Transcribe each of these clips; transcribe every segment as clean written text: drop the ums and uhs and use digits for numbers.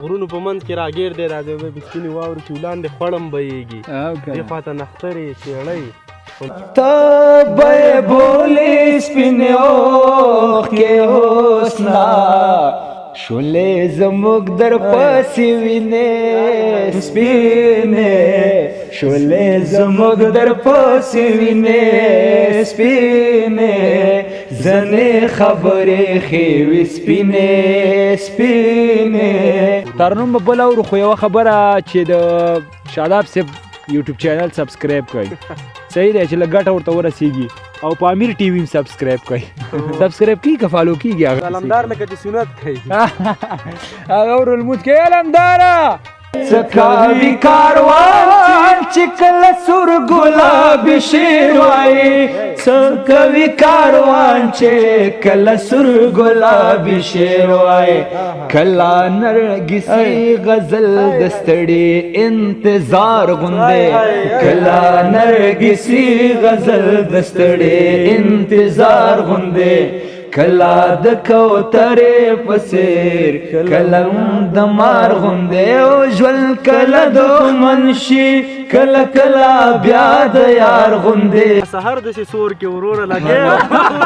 غرونو په منځ کې راګیر دی راځي به سپینې واورې چې ولاندې خوړم بهیږي دې خواته نخترې څېړۍ ته به بولې سپینې اوښکې حسنا شولې زموږ در پسې وینې سپینې شولې زموږ در پسې وینې سپینې ځنې خبرې ښې سپینې سپینې ترنم به بله اورو خو یوه خبره چې د شاداب صاحب یوټیوب چینل سبسکرایب کړئ صحیح دی چې لږ ګټه ورته ورسېږي او په امیر ټي وي هم سبسکرایب کړئ سبسکرایب کېږي که فالو کېږي هغه علمدار لکه چې سنت کوي هغه ورو لمونځ کوي علمداره څه کوي کاروان چې کله سور ګلابي شعر وایي څه کوي کاروان چې کله سور ګلابي شعر وایي کله نرګسي غزل د ستړي انتظار غوندې کله نرګسي غزل د ستړي انتظار غوندې کلا د کوترې په څېر کله د مار غوندې او ژوند کله دښمن شي کله کله بیا د یار غوندې سهار داسې سور کې وروره لګې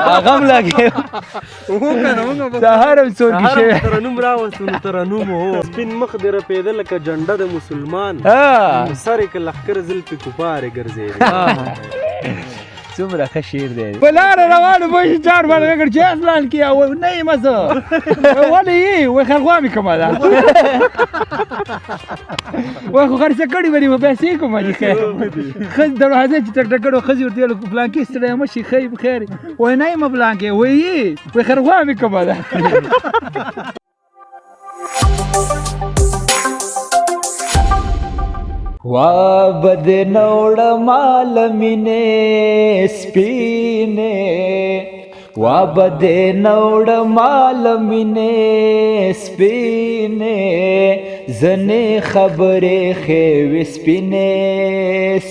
هغه هم لګې سهار هم سور کې شوی ترنم راوستو نو ترنم هو سپین مخ دې رپېده لکه جنډه د مسلمان سر یې که لښکر زلفې کوپارې ګرځېدې څومره ښه شعر دی په لاره روانو به شي چار باندې وکړ چې اسلان کې او نه یم زه ولې یې وایي خرخوا مې کومه ده وایي خو خرڅه کړې به دې به پیسې کومه دي ښځې دروازې چې ټک ټک کړو ښځې ورته ویل فلان کې ستړی یم شي ښه بخیر وایي نه یم فلان کې وایي یې وایي خرخوا مې کومه ده وا بد نوڑ مال مینے سپینے وا بد نوڑ مال مینے سپینے زنے خبرے خیو سپینے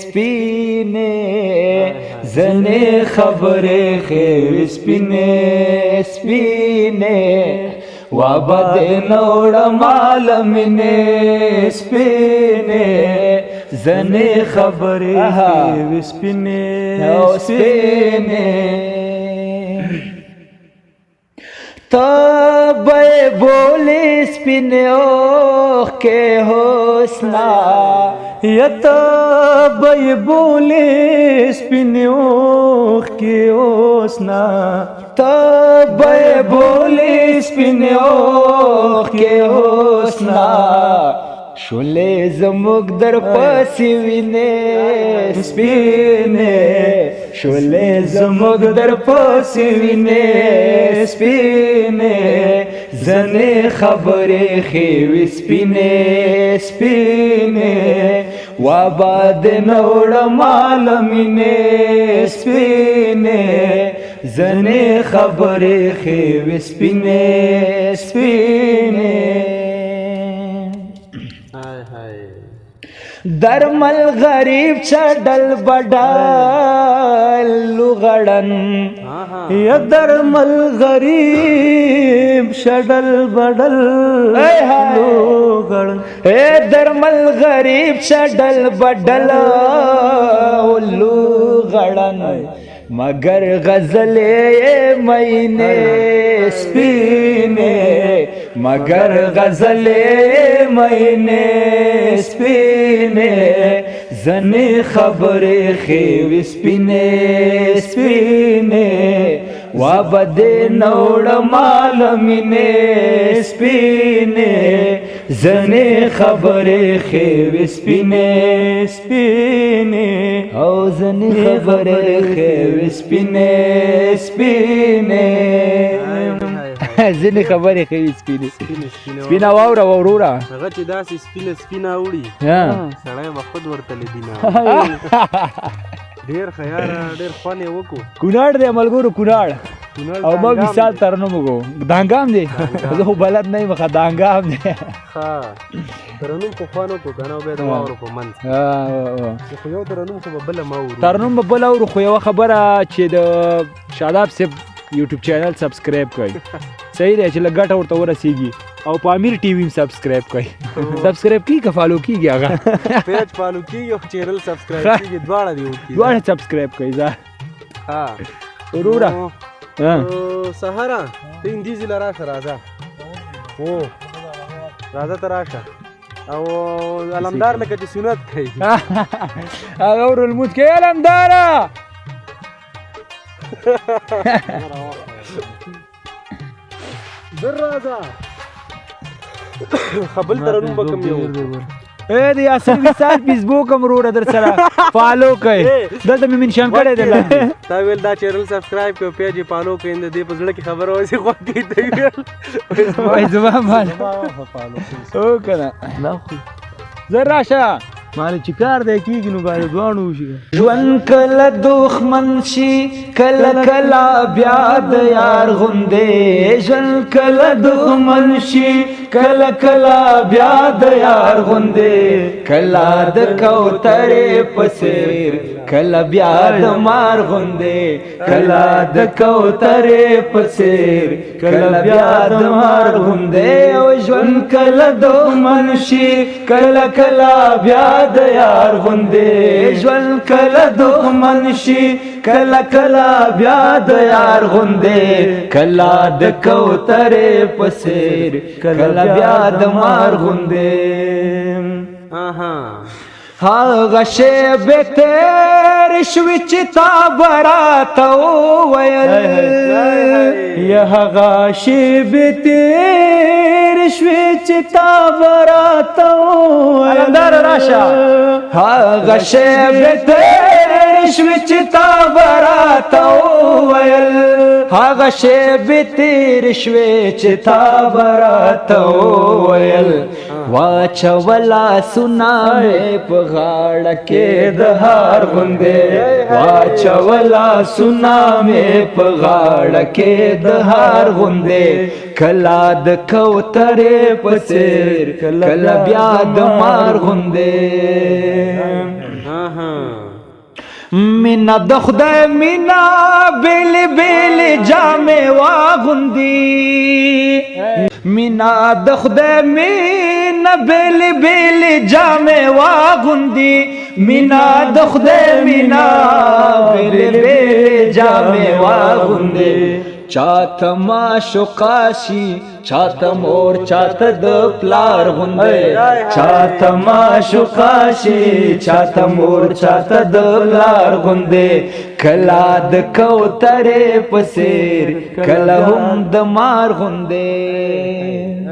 سپینے زنے خبرے خیو سپینے سپینے وا بد نوڑ مال مینے سپینے زنے خبرې سپینې سپینې ته به بولې سپینې اوښکې حسنا یا ته به بولې سپینې اوښکې حسنا ته به بولې سپینې اوښکې حسنا شولې زموږ در پسې وینې سپینې شولې زموږ در پسې وینې سپینې ځنې خبرې ښې سپینې سپینې وا باد نوړ مال مینې سپینې ځنې خبرې ښې سپینې سپینې درمل غریب چډل بډال لغړن یا درمل غریب چډل بډل لغړن اے درمل غریب چډل بډل لغړن مگر غزلې مینې سپینې مگر غزلې مینې سپینې زنې خبرې ښې سپینې سپینې وا بد نوړ مال مینې سپینې زنې خبرې ښې سپینې سپینې او زنې خبرې ښې سپینې سپینې ځینې خبرې ښې سپینې سپینه واوره وروره هغه چې داسې سپینه سپینه اوړي سړی به خود ورته لیدینه ډېر ښه یاره ډېر خوند یې وکړو کونړ دی ملګرو کونړ او ما مثال ترنم وکړو دانګام دی زه خو بلد نه یم ښه دانګام دی ښه ترنم خو خوند وکړو که نه بیا د واورو په منځ خو یو ترنم خو به بله ما اورو ترنم به بله اورو خو یوه خبره چې د شاداب صاحب یوټیوب چینل سبسکرایب کړئ صحیح دی چې لږ ګټه ورته ورسېږي او پامیر ټي وي سبسکرایب کړئ سبسکرایب کی که فالو کیږي هغه پیج فالو کیږي او چینل سبسکرایب کیږي دواړه دی وکړي دواړه سبسکرایب کړئ ځه ها وروره سهارا ته اندیزي لراشه راځه او راځه ته راشه او علمدار لکه چې سنت کوي هغه ورلمود کوي علمداره در راځه خپل ترنم به کم یو اے دی اصل وسال فیسبوک هم وروره در سره فالو کړئ دلته مې منشن کړی دی تا ویل دا چینل سبسکرایب کړئ پیج یې فالو کړئ د دې په زړه کې خبره وایي خو کې دی وایي زما باندې او که نه زه راشه مال چې کار دی کېږي نو باید دواړو وشي ژوند کله دښمن شي کله کله بیا د یار غوندې ژوند کله دښمن شي کله کله بیا د یار غوندې کله د کوترې په څېر کله بیا د مار غوندې کله د کوترې په څېر کله بیا د مار غوندې او ژوند کله دښمن شي کله کله بیا د یار غوندې ژوند کله دښمن شي کله کله بیا د یار غوندې کله د کوترې په څېر کله بیا د مار غوندې هغه شیبې تېرې شوې چې تا به راته وویل یا هغه شیبې تېرې شوې چې تا به راته وویل هغه شیبې تېرې شوې چې تا به راته وویل هغه شیبې تېرې شوې چې تا به راته وویل واچولا سنا مې په غاړه کې د هار غوندې واچولا سنا مې په غاړه کې د هار غوندې کله د کوترې په څېر کله بیا د مار غوندې مینا د خدای مینا بیلې بیلې جامې واغوندي مینا د خدای مینا بیلې بیلې جامې واغوندي مینا د خدای مینا بیلې بیلې جامې واغوندي چاته معشوقه شي چاته مور چاته د پلار غوندې چاته معشوقه شي چاته مور چاته د پلار غوندې کله د کوترې په څېر کله هم د مار غوندې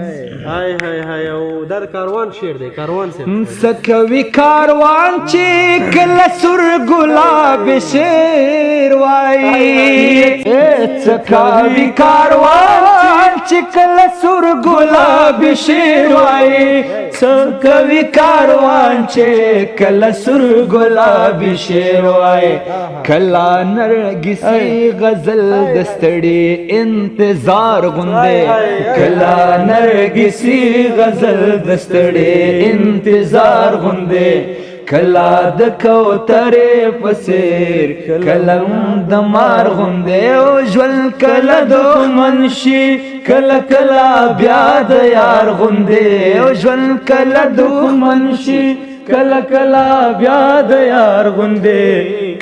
هاي هاي هاي او دا کاروان شعر دی کاروان سے سکوي کاروان چې کله سور ګلاب شعر وایي سکوي کاروان چې کله سور ګلاب شعر وایي سکوي کاروان چې کله سور ګلاب شعر وایي کله نرګسي غزل دستړي انتظار غوندې کله نرګسي غزل دستړي انتظار غوندې کله د کوترې په څېر کله د مار غوندې او ژوند کله دښمن شي کله کله بیا د یار غوندې او ژوند کله دښمن شي کله کله بیا د یار غوندې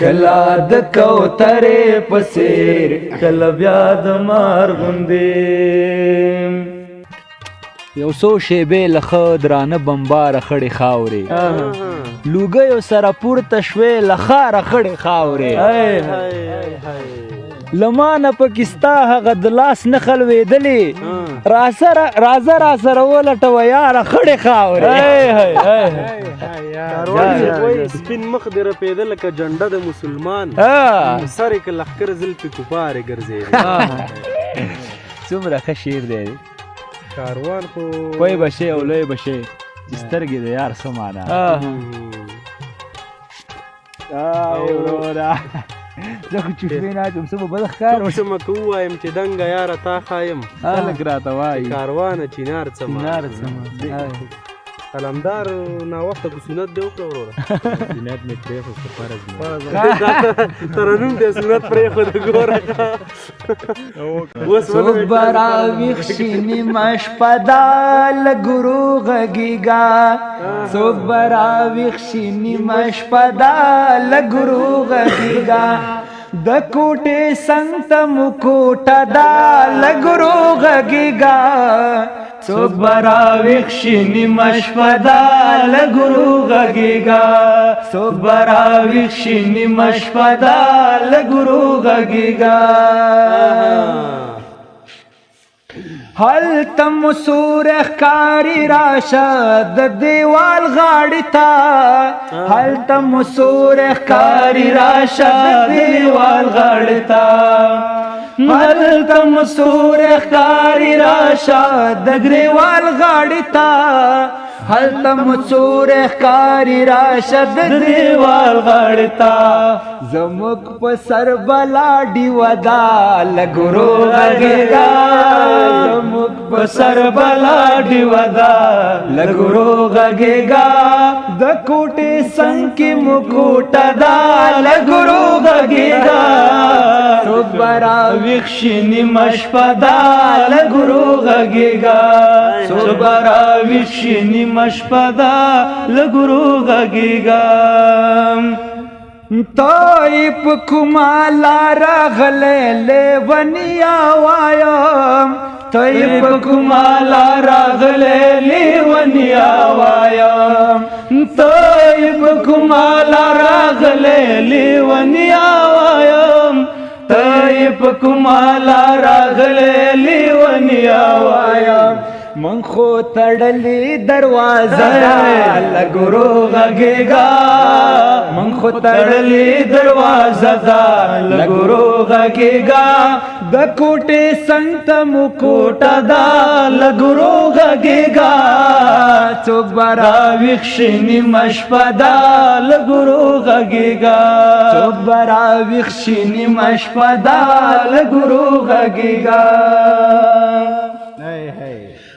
کله د کوترې په څېر کله بیا د مار غوندې یو څو شیبې له ښه درانه بمباره خړې خاورې لوګیو سره پورته شوې له ښاره خړې خاورې له ما نه پکې ستا هغه د لاس نه خلوېدلې راځه راسره ولټوه یاره خړې خاورې سپین مخ دې رپېده لکه جنډه د مسلمان سر یې که لښکر زلفې کفارې ګرځېدې څومره ښه شعر دی کاروان خو پوی بشې او لوی بشې چې سترګې د یار څه معنا وروره زه خو چوپې ناچم څه به بده ښکار څه مه که ووایم چې دنګه یاره تا ښایم خلک راته وایي کاروانه چینار څه قلمدار ناوخته کو سنت دی وکړه وروره سنت مې پرېښود خو فرض مې ترنم دی سنت پرېښوده ګوره اوس څوک به راویښ شي نیمه شپه دا له ګورو غږېږه څوک به راویښ شي نیمه شپه دا له ګورو غږېږه د کوټې څنګ ته مو کوټه دا له ګورو غږېږه څوک به راویښ شي نیمه شپه دا له ګورو غږېږه څوک به راویښ شي نیمه شپه دا له ګورو غږېږه هلته مو سوری ښکاري راشه د دیوال غاړې ته هلته مو سوری ښکاري راشه د دیوال غاړې ته هلته مو سوری ښکاري راشه د دیوال غاړې ته هلته مو سوری ښکاري راشه د دیوال غاړې ته زموږ په سر بلا ډیوه ده له ګورو غږېږه زموږ په سر بلا ډیوه ده له ګورو غږېږه د کوټې څنګ کې مو کوټه ده له ګورو غږېږه څوک به راویښ شي نیمه شپه ده له ګورو غږېږه څوک به راویښ شي نیمه شپه ده له ګورو غږېږه تای په کومه لاره غلی لیونیا وایم تای په کومه لاره غلی لیونیا وایم تای په کومه لاره غلی لیونیا وایم تای په کومه لاره غلی لیونیا وایم من خو تړلې دروازه له ګورو غږېږه من خو تړلې دروازه ده له ګورو غږېږه د کوټې څنګ ته مو کوټه ده له ګورو غږېږه څوک به راویښ شي نیمه شپه ده له ګورو غږېږه څوک به راویښ شي نیمه شپه ده له ګورو غږېږه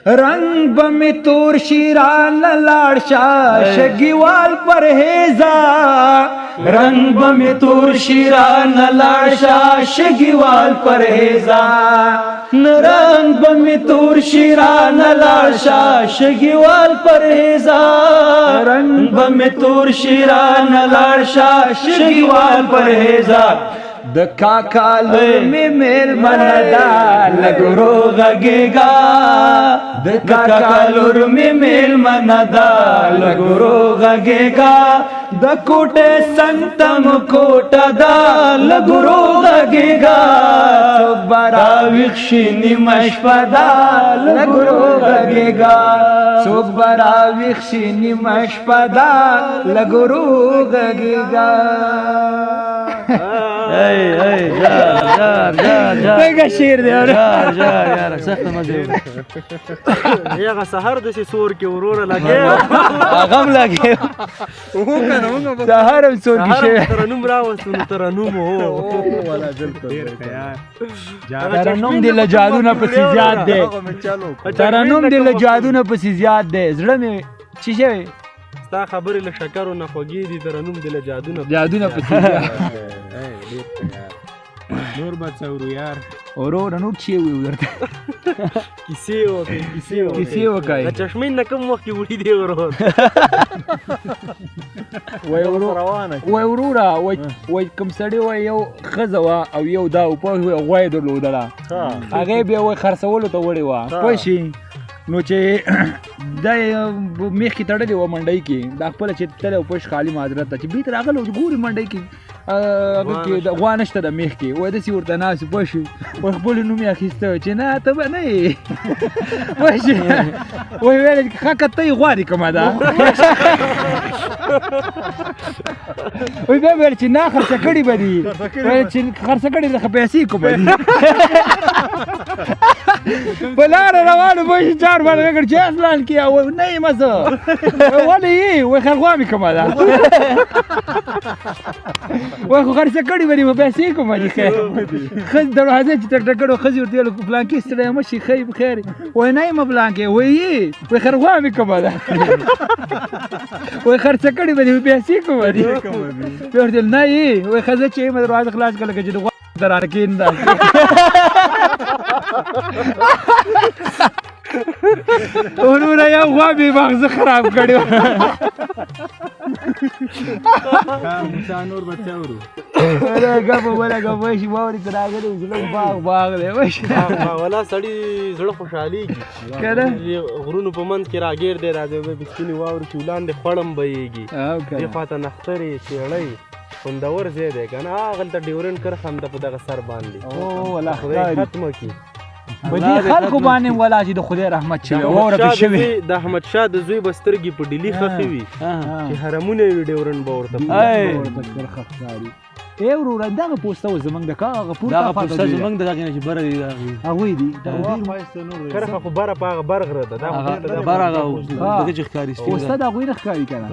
رنگ بمی تور شیران لاړ شا شګیوال پرهیزا رنگ بمی تور شیران لاړ شا شګیوال پرهیزا رنگ بمی تور شیران لاړ شا شګیوال پرهیزا رنگ بمی تور شیران لاړ شا شګیوال پرهیزا د کاکا لور می میل مندا لګورو غږېږه د کاکا لور می میل مندا لګورو غږېږه د کوټې څنګ ته مو کوټه ده لګورو غږېږه څوک به راویښ شي نیمه شپه ده لګورو غږېږه څوک به راویښ شي نیمه شپه ده لګورو غږېږه څنګه شعر دی یاره سخته مزه هغه سهار داسې سور کې وروره لګې هغه هم لګې سهار هم سور کې شوی ترنم راوستو نو ترنم هو ترنم دی له جادو نه پسې زیات دی ترنم دی له جادو نه پسې زیات دی زړه مې چې شوی ستا خبرې له شکرو نه خوږې دي ترنم دی له جادو نه پسې زیات نور به څه ورو یار ورو نور چې وي ورته کیسې وکړئ د چشمین نه کوم وخت کې وړي دی ورور وای وروره وای کوم سړی وای یو ښځه وه او یو دا و پوه شوې غوا یې درلودله هغې بیا وای خرڅولو ته وړې وه پوه شي نو چې دا یې میخ کې تړلې وه منډۍ کې دا خپله چې تللی و پوه خالي معذرت ته چې بیرته راغلی و ګوري منډۍ کې هغه کې غوا نشته د میخ کې وای داسې ورته ناست پوه شو وای خپل نوم یې اخیسته چې نه ته به نه یې پوه شي وای ویل ښه که ته یې غوا دې کومه ده وای بیا ویل چې نه خرڅه کړي به دي ویل چې خرڅه کړي د پیسې کوم دي په لاره روانو به چې چار باندې وکړ چې اصلان کیا و نه یم زه ولې یې وای خرغوا مې کومه ده وای خو خرڅه کړي به دي په پیسې کوم دي ښځې دروازې چې ټک ټک کړو ښځې ورته ویل فلان کې ستړی یم شي ښه بخیر وای نه یم فلان کې وای یې وای خرغوا مې کومه ده وای خرڅه کړي به دي په پیسې کومه دي بیا ورته ویل نه یې وای ښځه چې یم دروازه خلاص کړه لکه چې د غوا درانه کېنده وروره یو غوا مې مغزه خراب کړی موسی نور بچا ورو ګپه بله ګپه شي واورې ته راغلی زړه باغ دی وشي ولا سړي زړه خوشحالېږي که نه غرونو په منځ کې راګیر دی راځي به سپینې واورې شي لاندې خوړم بهیږي دې خواته نخترې څېړۍ خوندور ځای دی که نه هغلته ډیورنډ کرښه همده په دغه سر باندې ولا خدای ختمه کړي په دې خلکو باندې ولا چې د خدای رحمت شوی واوره پرې شوې د احمدشاه د زوی به سترګې په ډیلي خښې وي چې حرمونه یې ډیورنډ به ورته ای وروره دغه پوسته و زمونږ د کاغه دا پورته پوسټه زمونږ د هغې نه چې بره دی د هغې هغوی دي کرښه خو بره په هغه بر غره ده دا هغه بره هغه دغه چې ښکاري سپین پوسته د هغوی نه ښکاري که نه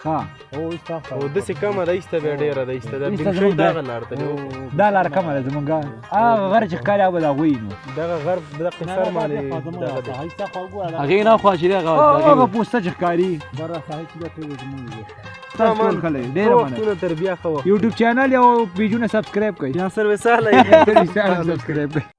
ښه او داسې کمه ده ایسته بیا ډېره ده ایسته ده بینشۍ دغه لار ته دا لاره کمه ده زمونږ هغه غر چې ښکاري هغه به د هغوی نو دغه غرب د قصر باندې دغه ده هغې نه خوا چې دی هغه پوسته چې ښکاري تاسو ټول خلک ډېره مننه وختونه تر بیا ښه وخت یوټیوب چینل او پیجونه سبسکرایب کړئ یا سرویساله سبسکرایب کړئ